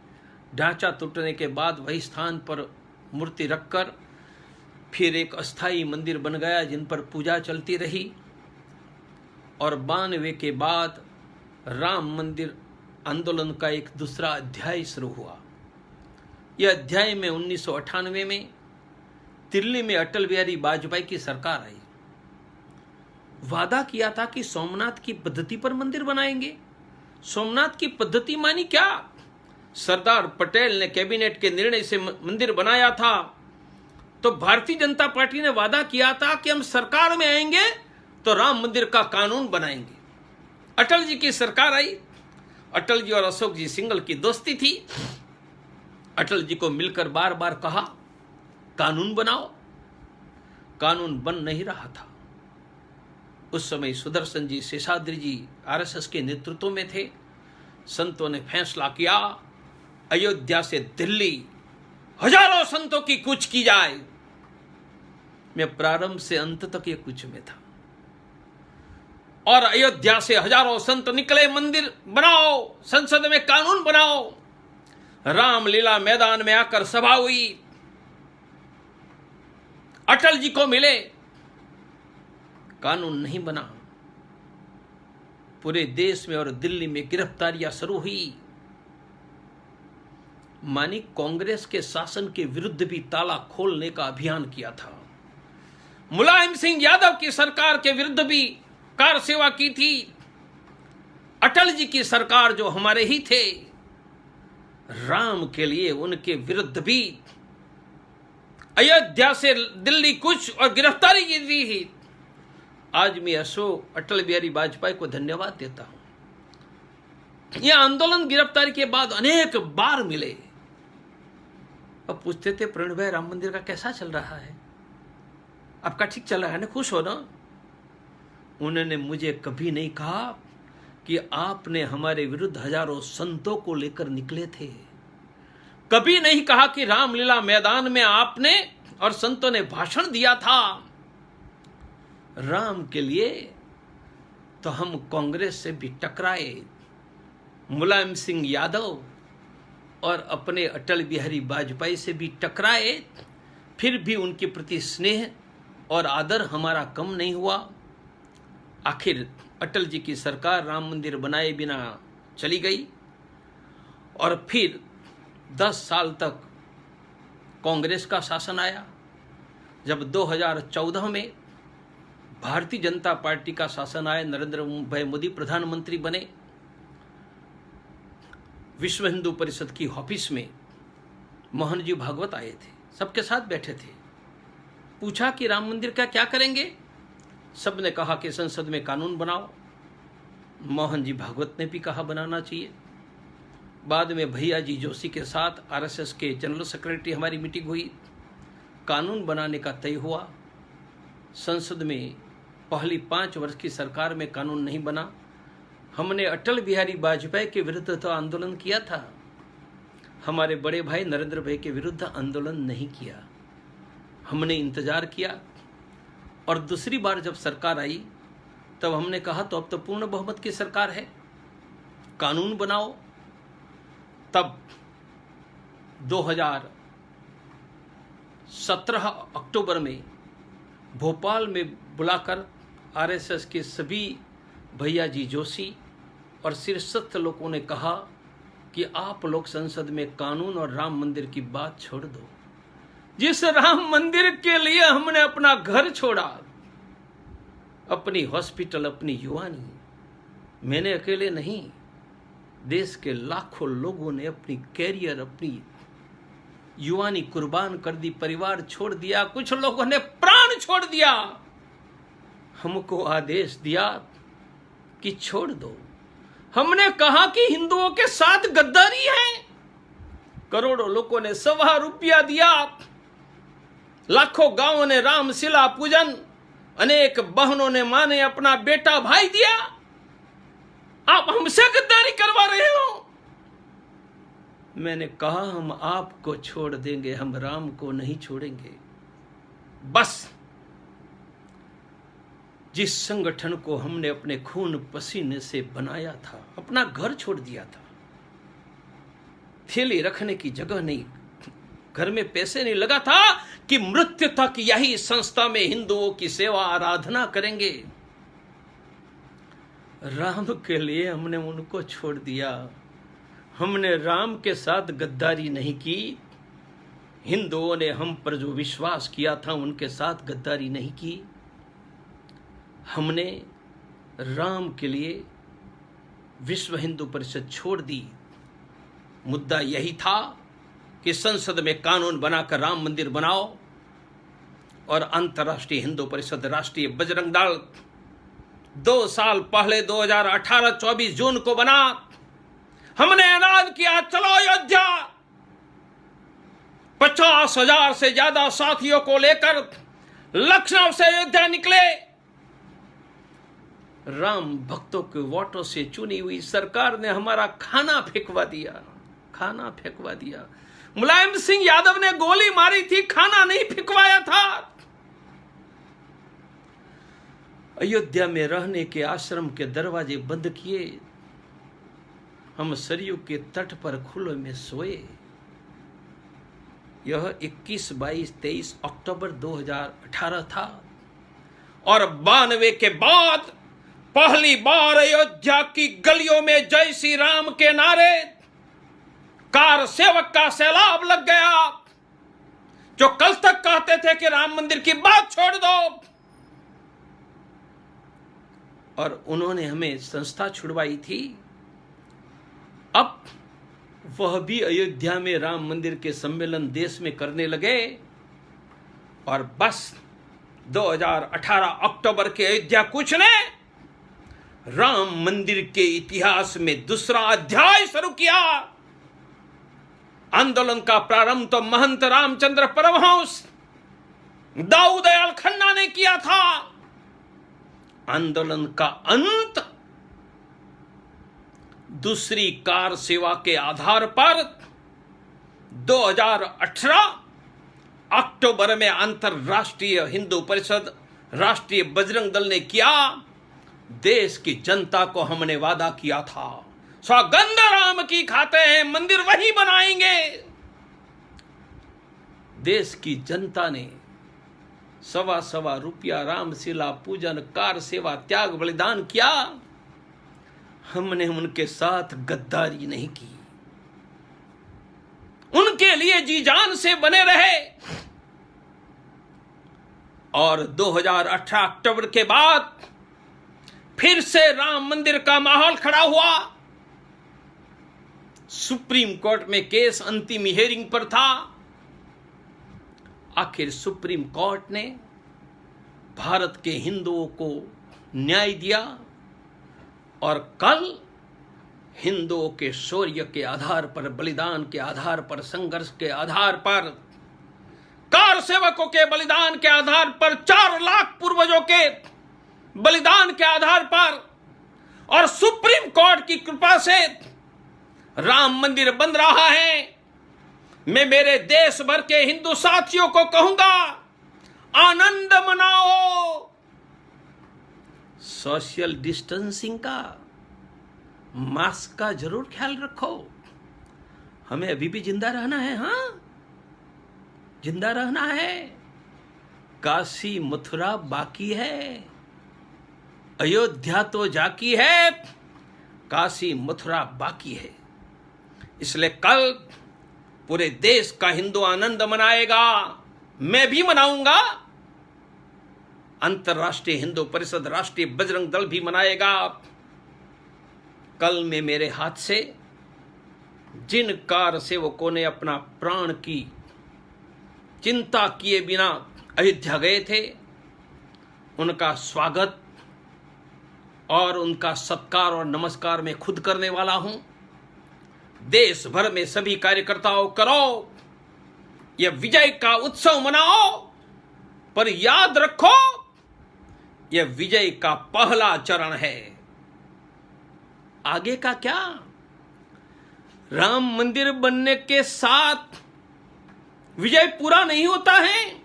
ढांचा टूटने के बाद वही स्थान पर मूर्ति रखकर फिर एक अस्थाई मंदिर बन गया जिन पर पूजा चलती रही। और 92 के बाद राम मंदिर आंदोलन का एक दूसरा अध्याय शुरू हुआ। यह अध्याय में 1998 में दिल्ली में अटल बिहारी वाजपेयी की सरकार आई। वादा किया था कि सोमनाथ की पद्धति पर मंदिर बनाएंगे। सोमनाथ की पद्धति मानी क्या? सरदार पटेल ने कैबिनेट के निर्णय से मंदिर बनाया था। तो भारतीय जनता पार्टी ने वादा किया था कि हम सरकार में आएंगे तो राम मंदिर का कानून बनाएंगे। अटल जी की सरकार आई। अटल जी और अशोक जी सिंघल की दोस्ती थी। अटल जी को मिलकर बार बार कहा कानून बनाओ। कानून बन नहीं रहा था। उस समय सुदर्शन जी शेषाद्री जी आरएसएस के नेतृत्व में थे। संतों ने फैसला किया अयोध्या से दिल्ली हजारों संतों की कूच की जाए। मैं प्रारंभ से अंत तक ये कूच में था। और अयोध्या से हजारों संत निकले, मंदिर बनाओ, संसद में कानून बनाओ। रामलीला मैदान में आकर सभा हुई। अटल जी को मिले, कानून नहीं बना। पूरे देश में और दिल्ली में गिरफ्तारियां शुरू हुई। मानी कांग्रेस के शासन के विरुद्ध भी ताला खोलने का अभियान किया था। मुलायम सिंह यादव की सरकार के विरुद्ध भी कार सेवा की थी। अटल जी की सरकार जो हमारे ही थे, राम के लिए उनके विरुद्ध भी अयोध्या से दिल्ली कूच और गिरफ्तारी की थी। आज मैं अटल बिहारी वाजपेयी को धन्यवाद देता हूं। यह आंदोलन गिरफ्तारी के बाद अनेक बार मिले। अब पूछते थे प्रणव भाई राम मंदिर का कैसा चल रहा है? आपका ठीक चल रहा है ना? खुश हो ना? उन्होंने मुझे कभी नहीं कहा कि आपने हमारे विरुद्ध हजारों संतों को लेकर निकले थे। कभी नहीं कहा कि रामलीला मैदान में आपने और संतों ने भाषण दिया था। राम के लिए तो हम कांग्रेस से भी टकराए, मुलायम सिंह यादव और अपने अटल बिहारी वाजपेयी से भी टकराए, फिर भी उनके प्रति स्नेह और आदर हमारा कम नहीं हुआ। आखिर अटल जी की सरकार राम मंदिर बनाए बिना चली गई और फिर 10 साल तक कांग्रेस का शासन आया। जब 2014 में भारतीय जनता पार्टी का शासन आया, नरेंद्र भाई मोदी प्रधानमंत्री बने, विश्व हिंदू परिषद की ऑफिस में मोहन जी भागवत आए थे, सबके साथ बैठे थे। पूछा कि राम मंदिर का क्या करेंगे? सबने कहा कि संसद में कानून बनाओ। मोहन जी भागवत ने भी कहा बनाना चाहिए। बाद में भैया जी जोशी के साथ आरएसएस के जनरल सेक्रेटरी हमारी मीटिंग हुई, कानून बनाने का तय हुआ। संसद में पहली 5 वर्ष की सरकार में कानून नहीं बना। हमने अटल बिहारी वाजपेयी के विरुद्ध तो आंदोलन किया था, हमारे बड़े भाई नरेंद्र भाई के विरुद्ध आंदोलन नहीं किया। हमने इंतजार किया और दूसरी बार जब सरकार आई तब हमने कहा तो अब तो पूर्ण बहुमत की सरकार है, कानून बनाओ। तब 2017 अक्टूबर में भोपाल में बुलाकर आरएसएस के सभी भैया जी जोशी और शीर्षस्थ लोगों ने कहा कि आप लोग संसद में कानून और राम मंदिर की बात छोड़ दो। जिस राम मंदिर के लिए हमने अपना घर छोड़ा, अपनी हॉस्पिटल, अपनी युवानी, मैंने अकेले नहीं, देश के लाखों लोगों ने अपनी कैरियर, अपनी युवानी कुर्बान कर दी, परिवार छोड़ दिया, कुछ लोगों ने प्राण छोड़ दिया। हमको आदेश दिया कि छोड़ दो। हमने कहा कि हिंदुओं के साथ गद्दारी है। करोड़ों लोगों ने ₹1.25 दिया, लाखों गांवों ने रामशिला पूजन, अनेक बहनों ने मां ने अपना बेटा भाई दिया। आप हमसे गद्दारी करवा रहे हो। मैंने कहा हम आपको छोड़ देंगे, हम राम को नहीं छोड़ेंगे। बस जिस संगठन को हमने अपने खून पसीने से बनाया था, अपना घर छोड़ दिया था, थैली रखने की जगह नहीं, घर में पैसे नहीं, लगा था कि मृत्यु तक यही संस्था में हिंदुओं की सेवा आराधना करेंगे। राम के लिए हमने उनको छोड़ दिया। हमने राम के साथ गद्दारी नहीं की। हिंदुओं ने हम पर जो विश्वास किया था उनके साथ गद्दारी नहीं की। हमने राम के लिए विश्व हिंदू परिषद छोड़ दी। मुद्दा यही था कि संसद में कानून बनाकर राम मंदिर बनाओ, और अंतर्राष्ट्रीय हिंदू परिषद, राष्ट्रीय बजरंग दल 2 साल पहले 2018 24 जून को बना। हमने ऐलान किया, चलो अयोध्या। 50,000 से ज्यादा साथियों को लेकर लखनऊ से अयोध्या निकले। राम भक्तों के वोटों से चुनी हुई सरकार ने हमारा खाना फेंकवा दिया। मुलायम सिंह यादव ने गोली मारी थी, खाना नहीं फेंकवाया था। अयोध्या में रहने के आश्रम के दरवाजे बंद किए। हम सरयू के तट पर खुले में सोए। यह 21, 22, 23 अक्टूबर 2018 था, और 92 के बाद पहली बार अयोध्या की गलियों में जय श्री राम के नारे, कार सेवक का सैलाब लग गया, जो कल तक कहते थे कि राम मंदिर की बात छोड़ दो। और उन्होंने हमें संस्था छुड़वाई थी। अब वह भी अयोध्या में राम मंदिर के सम्मेलन देश में करने लगे, और बस 2018 अक्टूबर के अयोध्या कूच ने राम मंदिर के इतिहास में दूसरा अध्याय शुरू किया। आंदोलन का प्रारंभ तो महंत रामचंद्र परमहंस दाऊ दयाल खन्ना ने किया था। आंदोलन का अंत दूसरी कार सेवा के आधार पर 2018 अक्टूबर में अंतरराष्ट्रीय हिंदू परिषद, राष्ट्रीय बजरंग दल ने किया। देश की जनता को हमने वादा किया था, सौगंध राम की खाते हैं, मंदिर वही बनाएंगे। देश की जनता ने ₹1.25 रामशिला पूजन, कार सेवा, त्याग, बलिदान किया। हमने उनके साथ गद्दारी नहीं की, उनके लिए जी जान से बने रहे। और 2018 अक्टूबर के बाद फिर से राम मंदिर का माहौल खड़ा हुआ। सुप्रीम कोर्ट में केस अंतिम हियरिंग पर था। आखिर सुप्रीम कोर्ट ने भारत के हिंदुओं को न्याय दिया, और कल हिंदुओं के शौर्य के आधार पर, बलिदान के आधार पर, संघर्ष के आधार पर, कार सेवकों के बलिदान के आधार पर, 4 लाख पूर्वजों के बलिदान के आधार पर, और सुप्रीम कोर्ट की कृपा से राम मंदिर बन रहा है। मैं मेरे देश भर के हिंदू साथियों को कहूंगा, आनंद मनाओ। सोशल डिस्टेंसिंग का, मास्क का जरूर ख्याल रखो। हमें अभी भी जिंदा रहना है। हां, जिंदा रहना है। काशी मथुरा बाकी है, अयोध्या तो जाकी है, काशी मथुरा बाकी है। इसलिए कल पूरे देश का हिंदू आनंद मनाएगा, मैं भी मनाऊंगा, अंतर्राष्ट्रीय हिंदू परिषद, राष्ट्रीय बजरंग दल भी मनाएगा। कल में मेरे हाथ से जिन कार सेवकों ने अपना प्राण की चिंता किए बिना अयोध्या गए थे, उनका स्वागत और उनका सत्कार और नमस्कार मैं खुद करने वाला हूं। देश भर में सभी कार्यकर्ताओं करो, यह विजय का उत्सव मनाओ, पर याद रखो यह विजय का पहला चरण है। आगे का क्या? राम मंदिर बनने के साथ विजय पूरा नहीं होता है।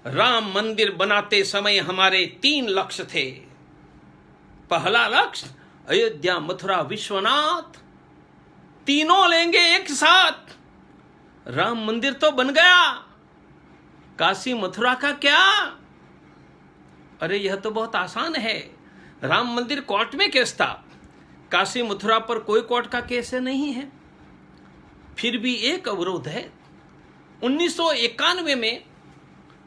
राम मंदिर बनाते समय हमारे 3 लक्ष्य थे। पहला लक्ष्य अयोध्या, मथुरा, विश्वनाथ, तीनों लेंगे एक साथ। राम मंदिर तो बन गया, काशी मथुरा का क्या? अरे यह तो बहुत आसान है। राम मंदिर कोर्ट में केस था, काशी मथुरा पर कोई कोर्ट का केस नहीं है। फिर भी एक अवरोध है। 1991 में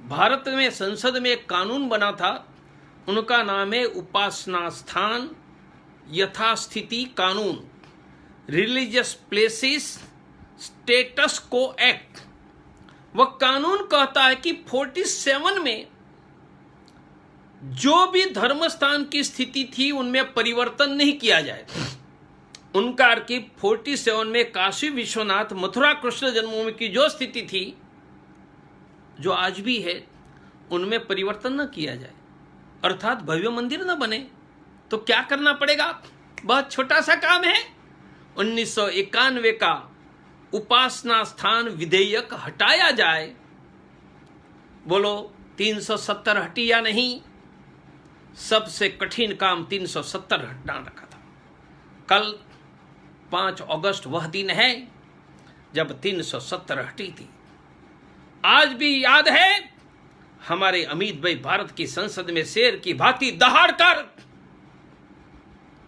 भारत में संसद में एक कानून बना था, उनका नाम है उपासना स्थान यथास्थिति कानून, रिलीजियस प्लेसेस स्टेटस को एक्ट। वह कानून कहता है कि 47 में जो भी धर्म स्थान की स्थिति थी उनमें परिवर्तन नहीं किया जाए। उनका कि 47 में काशी विश्वनाथ, मथुरा कृष्ण जन्मभूमि की जो स्थिति थी, जो आज भी है, उनमें परिवर्तन न किया जाए, अर्थात भव्य मंदिर न बने। तो क्या करना पड़ेगा? बहुत छोटा सा काम है। 1991 का उपासना स्थान विधेयक हटाया जाए। बोलो 370 हटी या नहीं? सबसे कठिन काम 370 हटाना रखा था। कल 5 अगस्त वह दिन है जब 370 हटी थी। आज भी याद है, हमारे अमित भाई भारत की संसद में शेर की भांति दहाड़ कर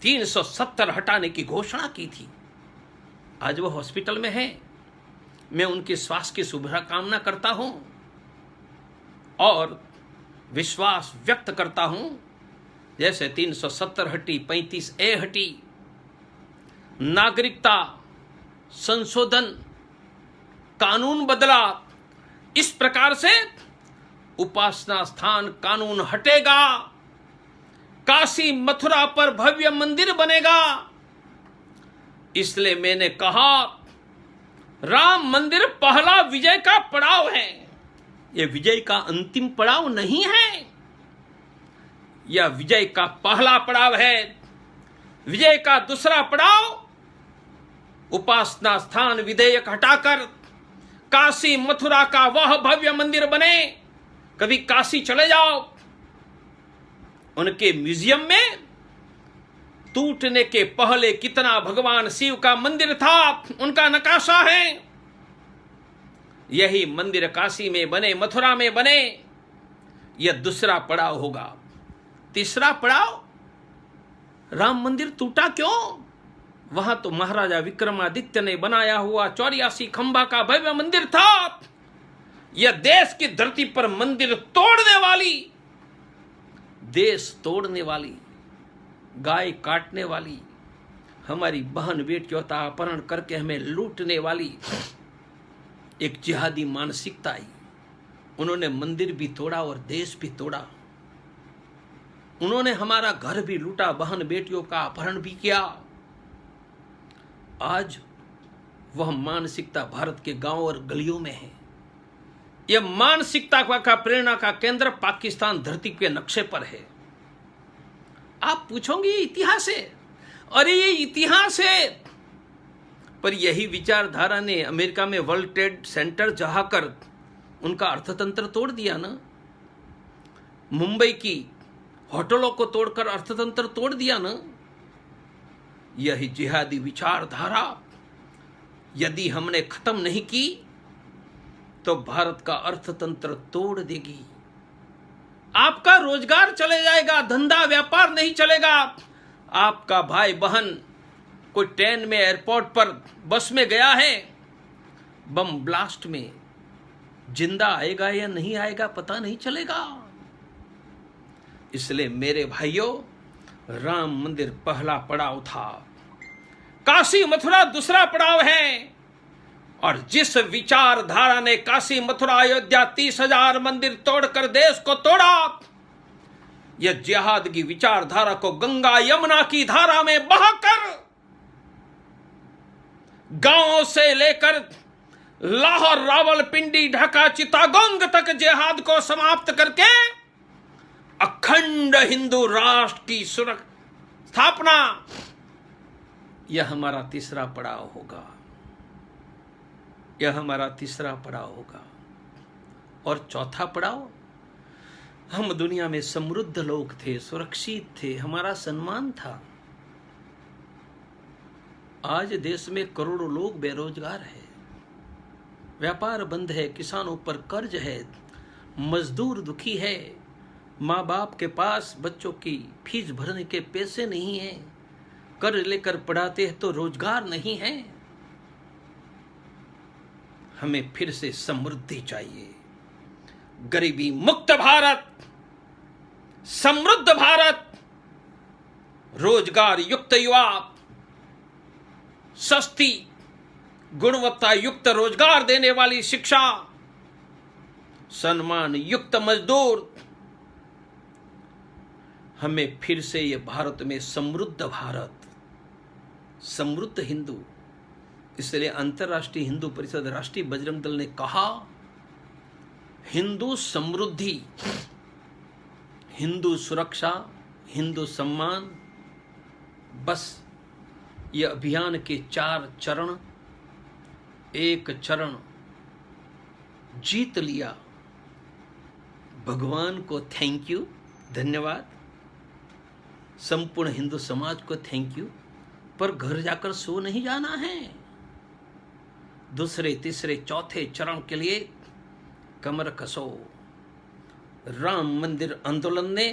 370 हटाने की घोषणा की थी। आज वो हॉस्पिटल में है। मैं उनके स्वास्थ्य की शुभकामना करता हूं और विश्वास व्यक्त करता हूं, जैसे 370 हटी, 35A हटी, नागरिकता संशोधन कानून बदला, इस प्रकार से उपासना स्थान कानून हटेगा, काशी मथुरा पर भव्य मंदिर बनेगा। इसलिए मैंने कहा राम मंदिर पहला विजय का पड़ाव है। यह विजय का अंतिम पड़ाव नहीं है, यह विजय का पहला पड़ाव है। विजय का दूसरा पड़ाव उपासना स्थान विधेयक हटाकर काशी मथुरा का वह भव्य मंदिर बने। कभी काशी चले जाओ, उनके म्यूजियम में टूटने के पहले कितना भगवान शिव का मंदिर था, उनका नकाशा है। यही मंदिर काशी में बने, मथुरा में बने। यह दूसरा पड़ाव होगा। तीसरा पड़ाव, राम मंदिर टूटा क्यों? वहां तो महाराजा विक्रमादित्य ने बनाया हुआ 84 खंभा का भव्य मंदिर था। यह देश की धरती पर मंदिर तोड़ने वाली, देश तोड़ने वाली, गाय काटने वाली, हमारी बहन बेटियों का अपहरण करके हमें लूटने वाली एक जिहादी मानसिकता आई। उन्होंने मंदिर भी तोड़ा और देश भी तोड़ा। उन्होंने हमारा घर भी लूटा, बहन बेटियों का अपहरण भी किया। आज वह मानसिकता भारत के गांव और गलियों में है। यह मानसिकता का प्रेरणा का केंद्र पाकिस्तान धरती के नक्शे पर है। आप पूछोगे ये इतिहास है? अरे ये इतिहास है, पर यही विचारधारा ने अमेरिका में वर्ल्ड ट्रेड सेंटर जहाकर उनका अर्थतंत्र तोड़ दिया ना। मुंबई की होटलों को तोड़कर अर्थतंत्र तोड़ दिया ना। यही जिहादी विचारधारा यदि हमने खत्म नहीं की तो भारत का अर्थतंत्र तोड़ देगी। आपका रोजगार चले जाएगा, धंधा व्यापार नहीं चलेगा। आपका भाई बहन कोई ट्रेन में, एयरपोर्ट पर, बस में गया है, बम ब्लास्ट में जिंदा आएगा या नहीं आएगा पता नहीं चलेगा। इसलिए मेरे भाइयों, राम मंदिर पहला पड़ाव था, काशी मथुरा दूसरा पड़ाव है। और जिस विचारधारा ने काशी मथुरा अयोध्या 30,000 मंदिर तोड़कर देश को तोड़ा, यह जिहाद की विचारधारा को गंगा यमुना की धारा में बहाकर गांवों से लेकर लाहौर, रावलपिंडी, ढाका, चिटागोंग तक जिहाद को समाप्त करके अखंड हिंदू राष्ट्र की स्थापना, यह हमारा तीसरा पड़ाव होगा। यह हमारा तीसरा पड़ाव होगा। और चौथा पड़ाव, हम दुनिया में समृद्ध लोग थे, सुरक्षित थे, हमारा सम्मान था। आज देश में करोड़ों लोग बेरोजगार हैं, व्यापार बंद है, किसानों पर कर्ज है, मजदूर दुखी है, माँ बाप के पास बच्चों की फीस भरने के पैसे नहीं हैं, कर्ज लेकर पढ़ाते हैं तो रोजगार नहीं है। हमें फिर से समृद्धि चाहिए, गरीबी मुक्त भारत, समृद्ध भारत, रोजगार युक्त युवा, सस्ती गुणवत्ता युक्त रोजगार देने वाली शिक्षा, सम्मान युक्त मजदूर। हमें फिर से ये भारत में समृद्ध भारत, समृद्ध हिंदू। इसलिए अंतर्राष्ट्रीय हिंदू परिषद, राष्ट्रीय बजरंग दल ने कहा, हिंदू समृद्धि, हिंदू सुरक्षा, हिंदू सम्मान, बस ये अभियान के 4 चरण, एक चरण जीत लिया। भगवान को थैंक यू, धन्यवाद, संपूर्ण हिंदू समाज को थैंक यू, पर घर जाकर सो नहीं जाना है। दूसरे, तीसरे, चौथे चरण के लिए कमर कसो। राम मंदिर आंदोलन ने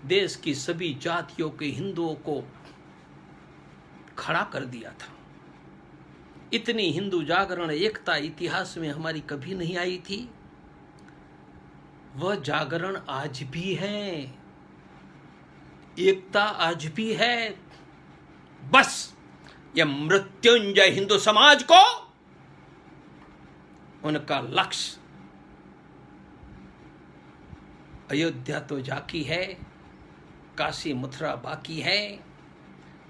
देश की सभी जातियों के हिंदुओं को खड़ा कर दिया था। इतनी हिंदू जागरण एकता इतिहास में हमारी कभी नहीं आई थी। वह जागरण आज भी है, एकता आज भी है। बस यह मृत्युंजय हिंदू समाज को उनका लक्ष्य, अयोध्या तो जाकी है, काशी मथुरा बाकी है।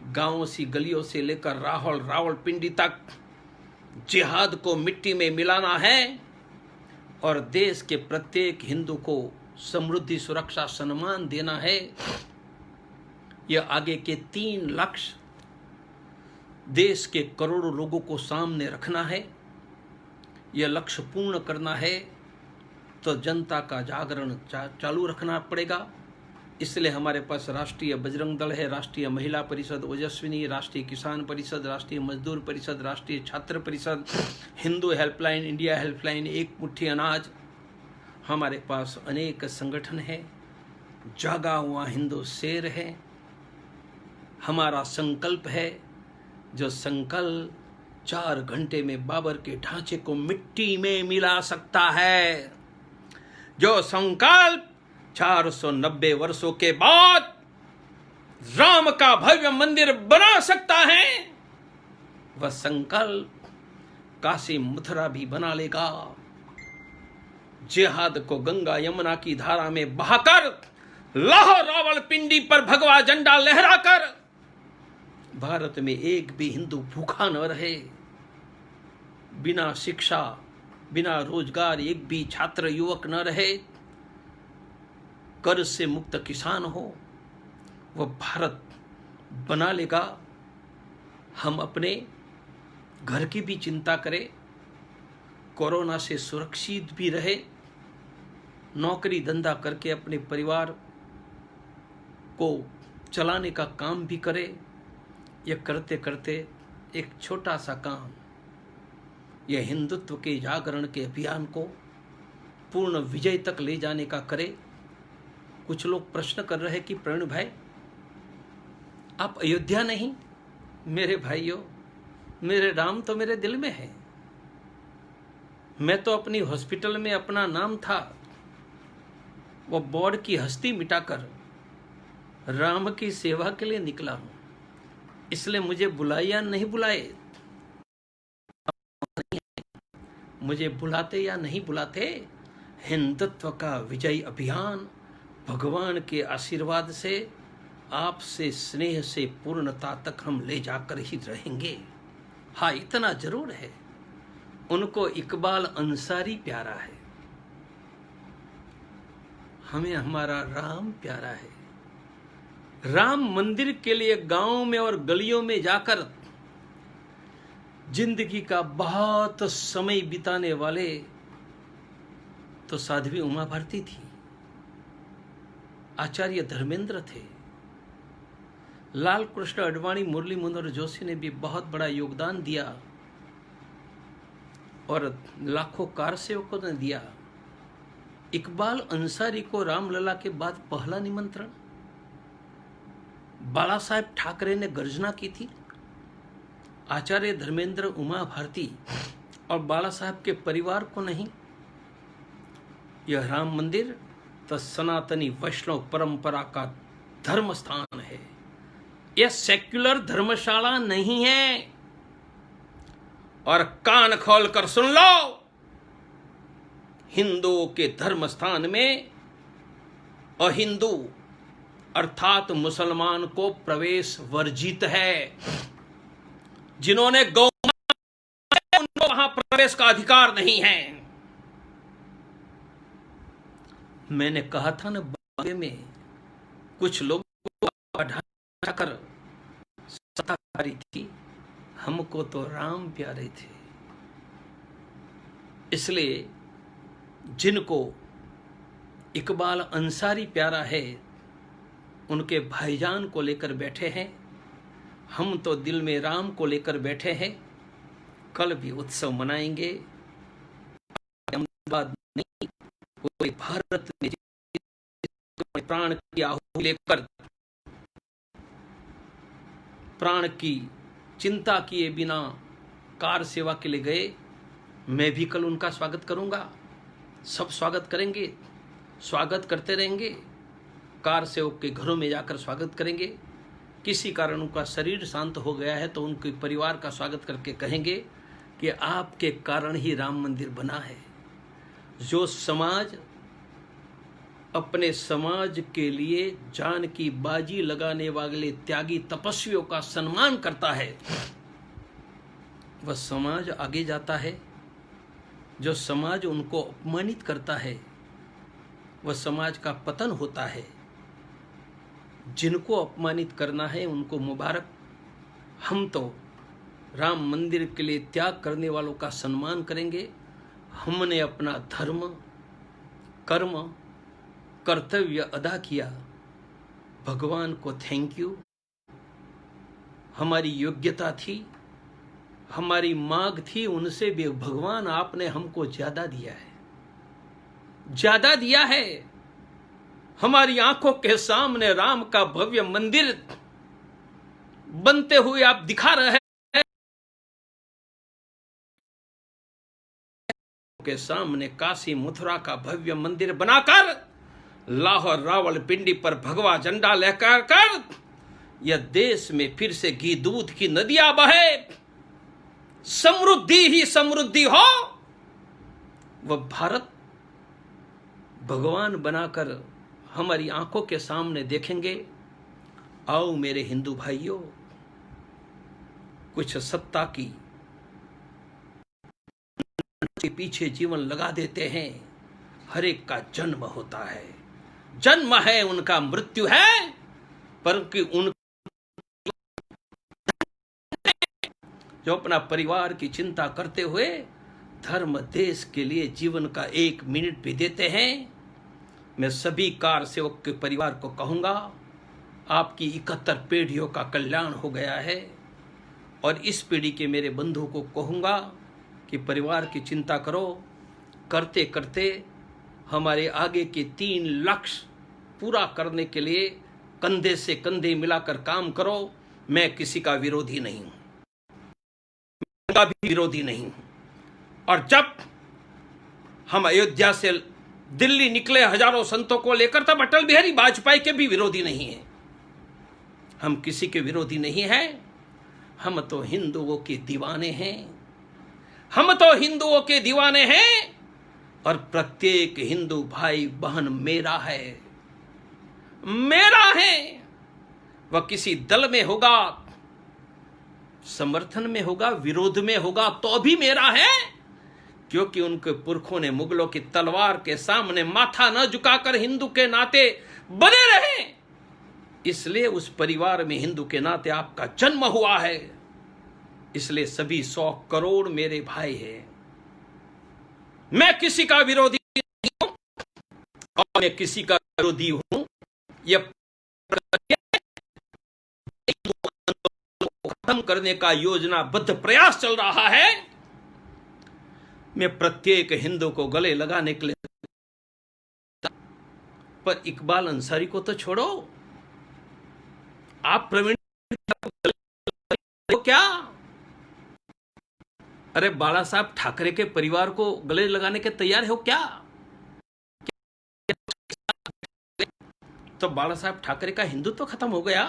गांवों सी गलियों से लेकर लाहौर, रावलपिंडी तक जिहाद को मिट्टी में मिलाना है और देश के प्रत्येक हिंदू को समृद्धि, सुरक्षा, सम्मान देना है। यह आगे के 3 लक्ष्य देश के करोड़ों लोगों को सामने रखना है। यह लक्ष्य पूर्ण करना है तो जनता का जागरण चालू रखना पड़ेगा। इसलिए हमारे पास राष्ट्रीय बजरंग दल है, राष्ट्रीय महिला परिषद ओजस्विनी, राष्ट्रीय किसान परिषद, राष्ट्रीय मजदूर परिषद, राष्ट्रीय छात्र परिषद, हिंदू हेल्पलाइन, इंडिया हेल्पलाइन, एक मुट्ठी अनाज। हमारे पास अनेक संगठन है, जागा हुआ हिंदू शेर है। हमारा संकल्प है, जो संकल्प 4 घंटे में बाबर के ढांचे को मिट्टी में मिला सकता है, जो संकल्प 490 वर्षों के बाद राम का भव्य मंदिर बना सकता है, वह संकल्प काशी मथुरा भी बना लेगा। जिहाद को गंगा यमुना की धारा में बहाकर, लाहौर, रावलपिंडी पर भगवा झंडा लहराकर भारत में एक भी हिंदू भूखा न रहे, बिना शिक्षा, बिना रोजगार एक भी छात्र युवक न रहे, कर्ज से मुक्त किसान हो, वह भारत बना लेगा। हम अपने घर की भी चिंता करें, कोरोना से सुरक्षित भी रहे, नौकरी धंधा करके अपने परिवार को चलाने का काम भी करे। यह करते करते एक छोटा सा काम, यह हिंदुत्व के जागरण के अभियान को पूर्ण विजय तक ले जाने का करे। कुछ लोग प्रश्न कर रहे हैं कि प्रवीण भाई आप अयोध्या नहीं? मेरे भाइयों, मेरे राम तो मेरे दिल में है। मैं तो अपनी हॉस्पिटल में अपना नाम था वो बोर्ड की हस्ती मिटाकर राम की सेवा के लिए निकला हूं। इसलिए मुझे बुलाए या नहीं बुलाए, मुझे बुलाते या नहीं बुलाते, हिंदुत्व का विजयी अभियान भगवान के आशीर्वाद से आपसे स्नेह से पूर्णता तक हम ले जाकर ही रहेंगे। हाँ, इतना जरूर है, उनको इकबाल अंसारी प्यारा है, हमें हमारा राम प्यारा है। राम मंदिर के लिए गांव में और गलियों में जाकर जिंदगी का बहुत समय बिताने वाले तो साध्वी उमा भारती थी, आचार्य धर्मेंद्र थे, लाल कृष्ण अडवाणी, मुरली मनोहर जोशी ने भी बहुत बड़ा योगदान दिया और लाखों कारसेवकों ने दिया। इकबाल अंसारी को रामलला के बाद पहला निमंत्रण बाला साहेब ठाकरे ने गर्जना की थी। आचार्य धर्मेंद्र, उमा भारती और बाला साहेब के परिवार को नहीं। यह राम मंदिर तो सनातनी वैष्णव परंपरा का धर्म स्थान है, यह सेक्युलर धर्मशाला नहीं है। और कान खोलकर सुन लो, हिंदुओं के धर्म स्थान में अहिंदू अर्थात मुसलमान को प्रवेश वर्जित है। जिन्होंने गौ उनको वहां प्रवेश का अधिकार नहीं है। मैंने कहा था ना, बागे में कुछ लोग कर सत्ताकारी थी, हमको तो राम प्यारे थे। इसलिए जिनको इकबाल अंसारी प्यारा है, उनके भाईजान को लेकर बैठे हैं। हम तो दिल में राम को लेकर बैठे हैं। कल भी उत्सव मनाएंगे। नहीं, कोई भारत में प्राण की आहुति लेकर, प्राण की चिंता किए बिना कार सेवा के लिए गए, मैं भी कल उनका स्वागत करूंगा। सब स्वागत करेंगे, स्वागत करते रहेंगे। कार सेवक के घरों में जाकर स्वागत करेंगे। किसी कारण उनका शरीर शांत हो गया है तो उनके परिवार का स्वागत करके कहेंगे कि आपके कारण ही राम मंदिर बना है। जो समाज अपने समाज के लिए जान की बाजी लगाने वाले त्यागी तपस्वियों का सम्मान करता है, वह समाज आगे जाता है। जो समाज उनको अपमानित करता है, वह समाज का पतन होता है। जिनको अपमानित करना है उनको मुबारक। हम तो राम मंदिर के लिए त्याग करने वालों का सम्मान करेंगे। हमने अपना धर्म, कर्म, कर्तव्य अदा किया। भगवान को थैंक यू। हमारी योग्यता थी, हमारी मांग थी, उनसे भी भगवान आपने हमको ज्यादा दिया है, ज्यादा दिया है। हमारी आंखों के सामने राम का भव्य मंदिर बनते हुए आप दिखा रहे हैं। के सामने काशी मथुरा का भव्य मंदिर बनाकर लाहौर रावलपिंडी पर भगवा झंडा लहरा कर यह देश में फिर से घी दूध की नदियां बहे, समृद्धि ही समृद्धि हो, वह भारत भगवान बनाकर हमारी आंखों के सामने देखेंगे। आओ मेरे हिंदू भाइयों, कुछ सत्ता की के पीछे जीवन लगा देते हैं। हर एक का जन्म होता है, जन्म है उनका मृत्यु है, परंतु उन जो अपना परिवार की चिंता करते हुए धर्म देश के लिए जीवन का 1 मिनट भी देते हैं। मैं सभी कार सेवक के परिवार को कहूंगा, आपकी 71 पीढ़ियों का कल्याण हो गया है। और इस पीढ़ी के मेरे बंधु को कहूंगा कि परिवार की चिंता करो। करते करते हमारे आगे के 3 लक्ष्य पूरा करने के लिए कंधे से कंधे मिलाकर काम करो। मैं किसी का विरोधी नहीं हूं, का भी विरोधी नहीं हूं। और जब हम अयोध्या से दिल्ली निकले हजारों संतों को लेकर, तब अटल बिहारी वाजपेयी के भी विरोधी नहीं है। हम किसी के विरोधी नहीं हैं। हम तो हिंदुओं के दीवाने हैं। हम तो हिंदुओं के दीवाने हैं और प्रत्येक हिंदू भाई बहन मेरा है, मेरा है। वह किसी दल में होगा, समर्थन में होगा, विरोध में होगा, तो भी मेरा है, क्योंकि उनके पुरखों ने मुगलों की तलवार के सामने माथा न झुकाकर हिंदू के नाते बने रहे। इसलिए उस परिवार में हिंदू के नाते आपका जन्म हुआ है। इसलिए सभी 100 करोड़ मेरे भाई हैं। मैं किसी का विरोधी नहीं हूं और मैं किसी का विरोधी हूं। यह खत्म करने का योजनाबद्ध प्रयास चल रहा है। मैं प्रत्येक हिंदू को गले लगाने के लिए, पर इकबाल अंसारी को तो छोड़ो। आप प्रवीण क्या? अरे बाला साहब ठाकरे के परिवार को गले लगाने के तैयार हो क्या? तो बाला साहब ठाकरे का हिंदुत्व खत्म हो गया?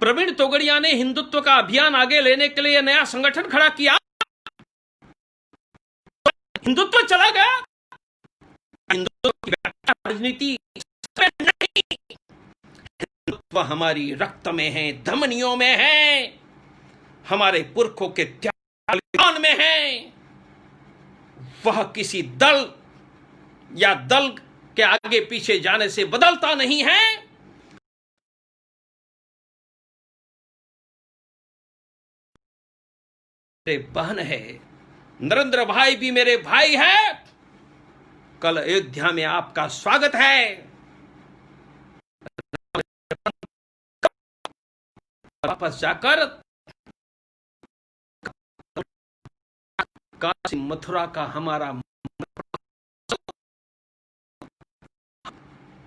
प्रवीण तोगड़िया ने हिंदुत्व का अभियान आगे लेने के लिए नया संगठन खड़ा किया, हिंदुत्व चला गया? हिंदुत्व की राजनीति नहीं, हिंदुत्व हमारी रक्त में है, धमनियों में है, हमारे पुरखों के त्याग में है। वह किसी दल या दल के आगे पीछे जाने से बदलता नहीं है। मेरे बहन है, नरेंद्र भाई भी मेरे भाई है। कल अयोध्या में आपका स्वागत है। वापस जाकर काशी मथुरा का हमारा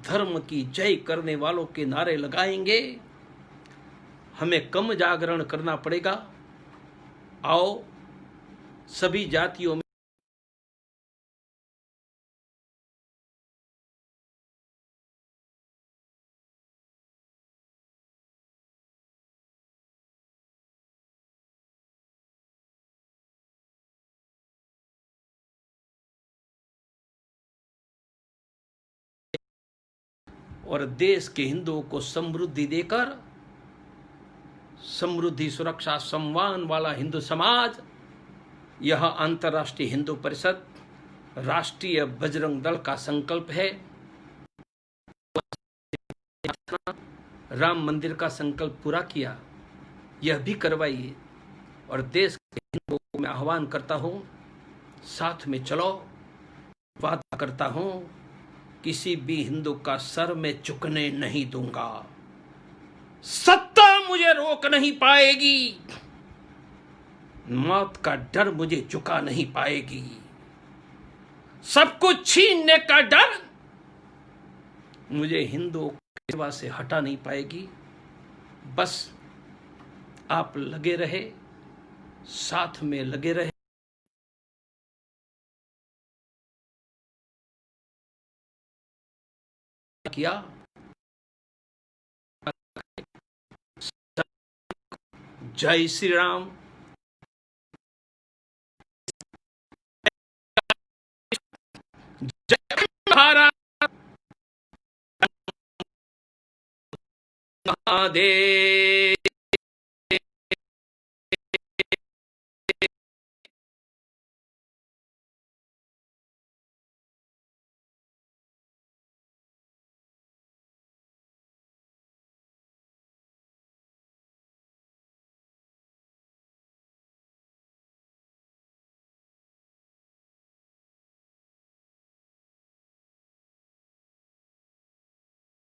धर्म की जय करने वालों के नारे लगाएंगे। हमें कम जागरण करना पड़ेगा। आओ सभी जातियों में और देश के हिंदुओं को समृद्धि देकर, समृद्धि, सुरक्षा, सम्मान वाला हिंदू समाज, यह अंतर्राष्ट्रीय हिंदू परिषद, राष्ट्रीय बजरंग दल का संकल्प है। राम मंदिर का संकल्प पूरा किया, यह भी करवाइए। और देश के हिंदुओं को मैं आह्वान करता हूं, साथ में चलो। वादा करता हूं किसी भी हिंदू का सर में झुकने नहीं दूंगा। सत्ता मुझे रोक नहीं पाएगी, मौत का डर मुझे झुका नहीं पाएगी, सब कुछ छीनने का डर मुझे हिंदुओं की सेवा से हटा नहीं पाएगी। बस आप लगे रहे, साथ में लगे रहे। किया जय श्री राम। जय भारत महादेव।